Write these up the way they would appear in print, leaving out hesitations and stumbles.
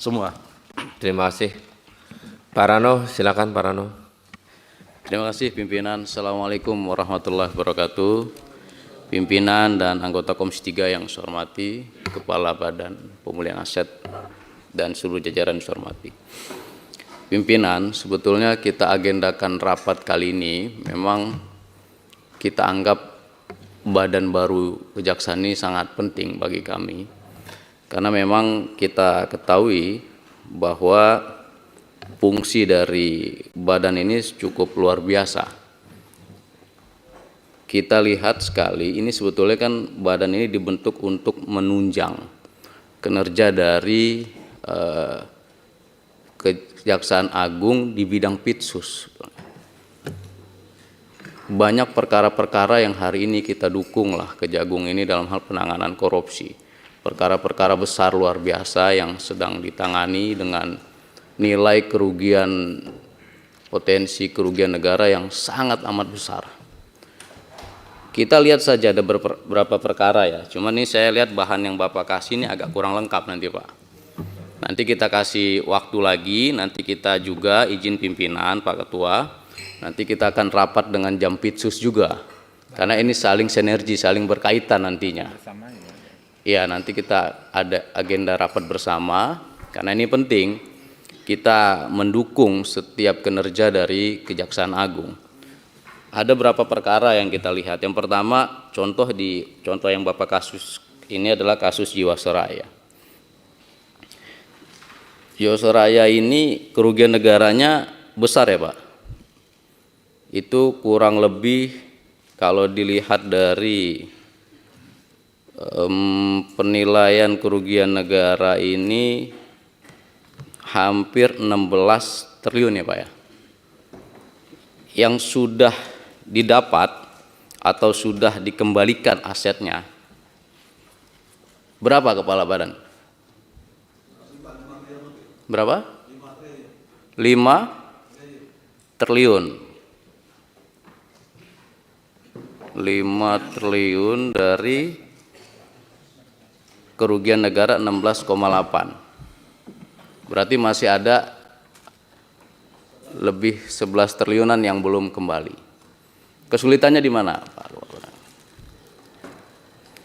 semua. Terima kasih. Pak Rano, silakan Pak Rano. Terima kasih pimpinan. Assalamualaikum warahmatullahi wabarakatuh. Pimpinan dan anggota Komisi 3 yang saya hormati, Kepala Badan Pemulihan Aset dan seluruh jajaran yang saya hormati. Pimpinan, sebetulnya kita agendakan rapat kali ini memang kita anggap badan baru kejaksaan ini sangat penting bagi kami. Karena memang kita ketahui bahwa fungsi dari badan ini cukup luar biasa. Kita lihat sekali, ini sebetulnya kan badan ini dibentuk untuk menunjang kinerja dari Kejaksaan Agung di bidang Pitsus. Banyak perkara-perkara yang hari ini kita dukung lah Kejagung ini dalam hal penanganan korupsi. Perkara-perkara besar luar biasa yang sedang ditangani dengan nilai kerugian, potensi kerugian negara yang sangat amat besar. Kita lihat saja ada beberapa perkara ya, cuman ini saya lihat bahan yang Bapak kasih ini agak kurang lengkap nanti Pak. Nanti kita kasih waktu lagi, nanti kita juga izin pimpinan Pak Ketua, nanti kita akan rapat dengan Jampitsus juga, karena ini saling sinergi, saling berkaitan nantinya. Ya, nanti kita ada agenda rapat bersama, karena ini penting, kita mendukung setiap kinerja dari Kejaksaan Agung. Ada beberapa perkara yang kita lihat. Yang pertama, contoh yang Bapak kasus ini adalah kasus Jiwasraya. Jiwasraya ini kerugian negaranya besar ya Pak. Itu kurang lebih kalau dilihat dari penilaian kerugian negara ini hampir 16 triliun ya Pak ya. Yang sudah didapat atau sudah dikembalikan asetnya berapa kepala badan? Berapa? 5 triliun. 5 triliun dari kerugian negara 16,8. Berarti masih ada lebih 11 triliunan yang belum kembali. Kesulitannya di mana, Pak?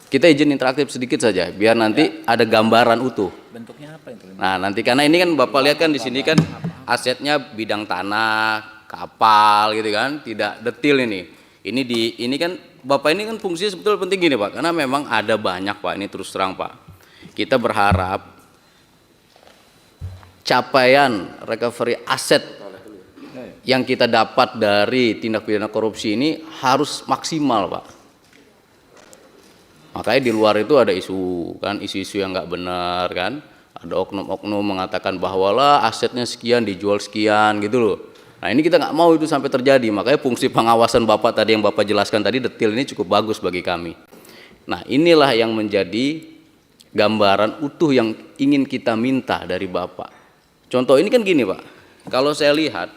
Kita izin interaktif sedikit saja, biar nanti ada gambaran utuh. Bentuknya apa itu? Nah, nanti karena ini kan Bapak lihat kan di sini kan asetnya bidang tanah, kapal gitu kan, tidak detail ini. Ini kan Bapak ini kan fungsinya sebetulnya penting gini Pak, karena memang ada banyak Pak, ini terus terang Pak. Kita berharap capaian recovery aset yang kita dapat dari tindak pidana korupsi ini harus maksimal Pak. Makanya di luar itu ada isu yang nggak benar kan, ada oknum-oknum mengatakan bahwa lah asetnya sekian dijual sekian gitu loh. Nah ini kita nggak mau itu sampai terjadi, makanya fungsi pengawasan Bapak tadi yang Bapak jelaskan tadi detail ini cukup bagus bagi kami. Nah inilah yang menjadi gambaran utuh yang ingin kita minta dari Bapak. Contoh ini kan gini Pak, kalau saya lihat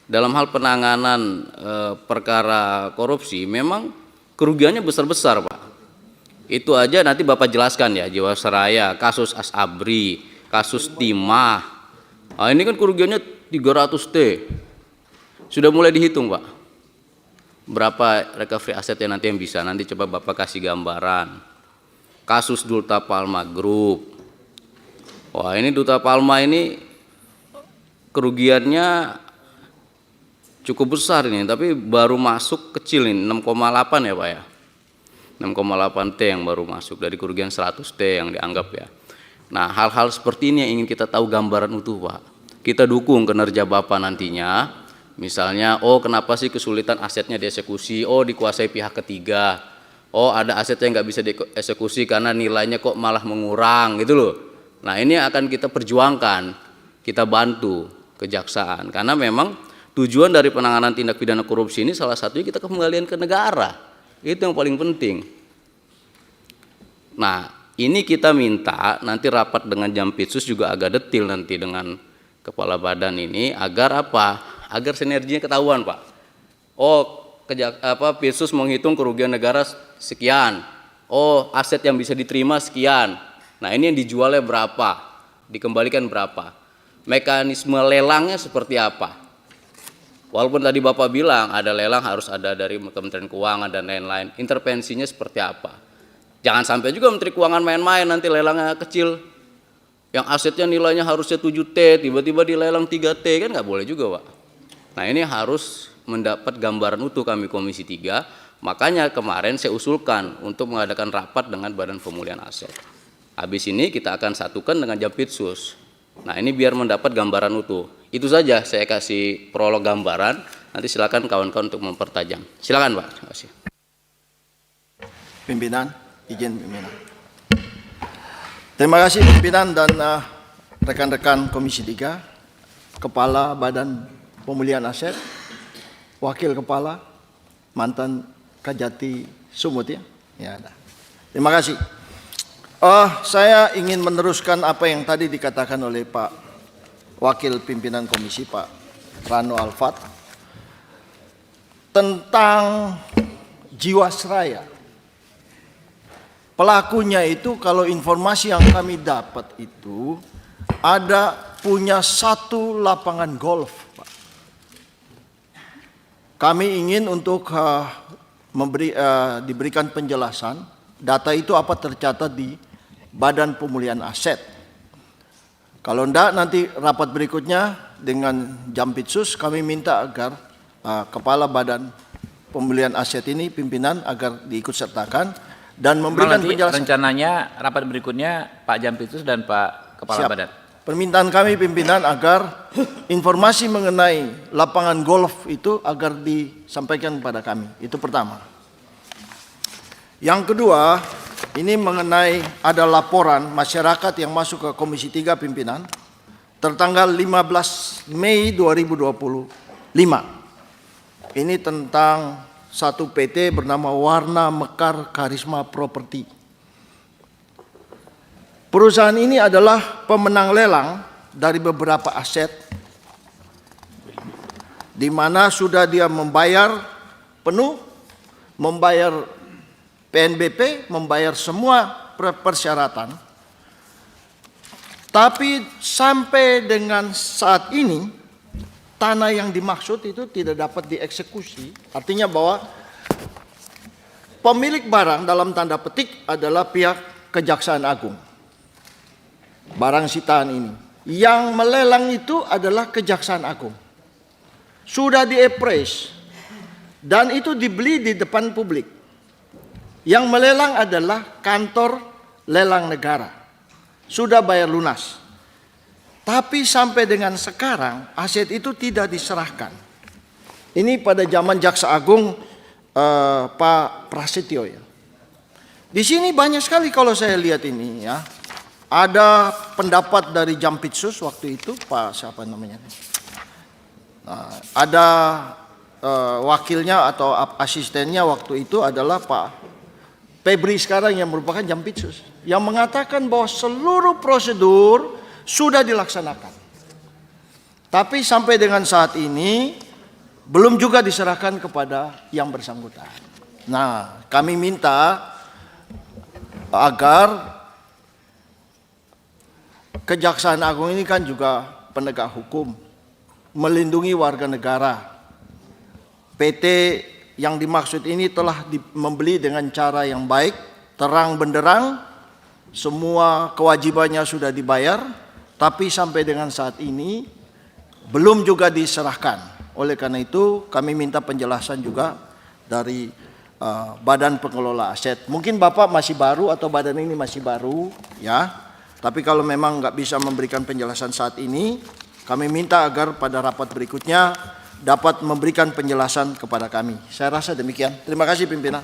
dalam hal penanganan perkara korupsi memang kerugiannya besar-besar Pak. Itu aja nanti Bapak jelaskan ya, Jiwasraya, kasus Asabri, kasus Timah. Nah, ini kan kerugiannya 300 T. Sudah mulai dihitung Pak. Berapa recovery asetnya nanti yang bisa, nanti coba Bapak kasih gambaran. Kasus Dulta Palma Group. Wah ini Dulta Palma ini kerugiannya cukup besar ini, tapi baru masuk kecil ini 6,8 ya Pak ya. 6,8 T yang baru masuk dari kerugian 100 T yang dianggap ya. Nah hal-hal seperti ini yang ingin kita tahu gambaran utuh Pak. Kita dukung kinerja Bapak nantinya. Misalnya, oh kenapa sih kesulitan asetnya dieksekusi? Oh dikuasai pihak ketiga. Oh ada aset yang nggak bisa dieksekusi karena nilainya kok malah mengurang gitu loh. Nah ini akan kita perjuangkan, kita bantu kejaksaan. Karena memang tujuan dari penanganan tindak pidana korupsi ini salah satunya kita kembalian ke negara. Itu yang paling penting. Nah, ini kita minta nanti rapat dengan Jampitsus juga agak detail nanti dengan kepala badan ini agar apa? Agar sinerginya ketahuan, Pak. Oh, Pitsus menghitung kerugian negara sekian. Oh, aset yang bisa diterima sekian. Nah, ini yang dijualnya berapa? Dikembalikan berapa? Mekanisme lelangnya seperti apa? Walaupun tadi Bapak bilang ada lelang harus ada dari Kementerian Keuangan dan lain-lain, intervensinya seperti apa? Jangan sampai juga Menteri Keuangan main-main nanti lelangnya kecil, yang asetnya nilainya harusnya 7T, tiba-tiba dilelang 3T, kan nggak boleh juga Pak. Nah ini harus mendapat gambaran utuh kami Komisi 3, makanya kemarin saya usulkan untuk mengadakan rapat dengan Badan Pemulihan Aset. Habis ini kita akan satukan dengan Jampitsus. Nah ini biar mendapat gambaran utuh. Itu saja saya kasih prolog gambaran, nanti silakan kawan-kawan untuk mempertajam. Silakan Pak. Terima kasih. Pimpinan, izin pimpinan. Terima kasih pimpinan dan rekan-rekan Komisi 3, Kepala Badan Pemulihan Aset, Wakil Kepala, mantan Kajati Sumut ya. Ya, ada. Terima kasih. Saya ingin meneruskan apa yang tadi dikatakan oleh Pak Wakil Pimpinan Komisi Pak Rano Alfat tentang Jiwasraya. Pelakunya itu kalau informasi yang kami dapat itu ada punya 1 lapangan golf, Pak. Kami ingin untuk diberikan penjelasan data itu apa tercatat di Badan Pemulihan Aset. Kalau enggak nanti rapat berikutnya dengan Jampitsus kami minta agar Kepala Badan Pemulihan Aset ini pimpinan agar diikut sertakan dan memberikan penjelasan. Rencananya rapat berikutnya Pak Jampitsus dan Pak Kepala Siap. Badan. Permintaan kami pimpinan agar informasi mengenai lapangan golf itu agar disampaikan kepada kami. Itu pertama. Yang kedua, ini mengenai ada laporan masyarakat yang masuk ke Komisi 3 pimpinan tertanggal 15 Mei 2025. Ini tentang satu PT bernama Warna Mekar Karisma Property. Perusahaan ini adalah pemenang lelang dari beberapa aset di mana sudah dia membayar penuh, membayar PNBP, membayar semua persyaratan. Tapi sampai dengan saat ini tanah yang dimaksud itu tidak dapat dieksekusi. Artinya bahwa pemilik barang dalam tanda petik adalah pihak Kejaksaan Agung. Barang sitaan ini. Yang melelang itu adalah Kejaksaan Agung. Sudah diappraise dan itu dibeli di depan publik. Yang melelang adalah kantor lelang negara. Sudah bayar lunas. Tapi sampai dengan sekarang aset itu tidak diserahkan. Ini pada zaman Jaksa Agung Pak Prasetyo ya. Di sini banyak sekali kalau saya lihat ini ya. Ada pendapat dari Jampitsus waktu itu Pak siapa namanya? Ada wakilnya atau asistennya waktu itu adalah Pak Febri sekarang yang merupakan Jampitsus yang mengatakan bahwa seluruh prosedur sudah dilaksanakan. Tapi sampai dengan saat ini belum juga diserahkan kepada yang bersangkutan. Nah, kami minta agar Kejaksaan Agung ini kan juga penegak hukum, melindungi warga negara. PT yang dimaksud ini telah membeli dengan cara yang baik, terang benderang, semua kewajibannya sudah dibayar, tapi sampai dengan saat ini belum juga diserahkan. Oleh karena itu kami minta penjelasan juga dari Badan Pengelola Aset. Mungkin Bapak masih baru atau badan ini masih baru ya. Tapi kalau memang nggak bisa memberikan penjelasan saat ini, kami minta agar pada rapat berikutnya dapat memberikan penjelasan kepada kami. Saya rasa demikian. Terima kasih pimpinan.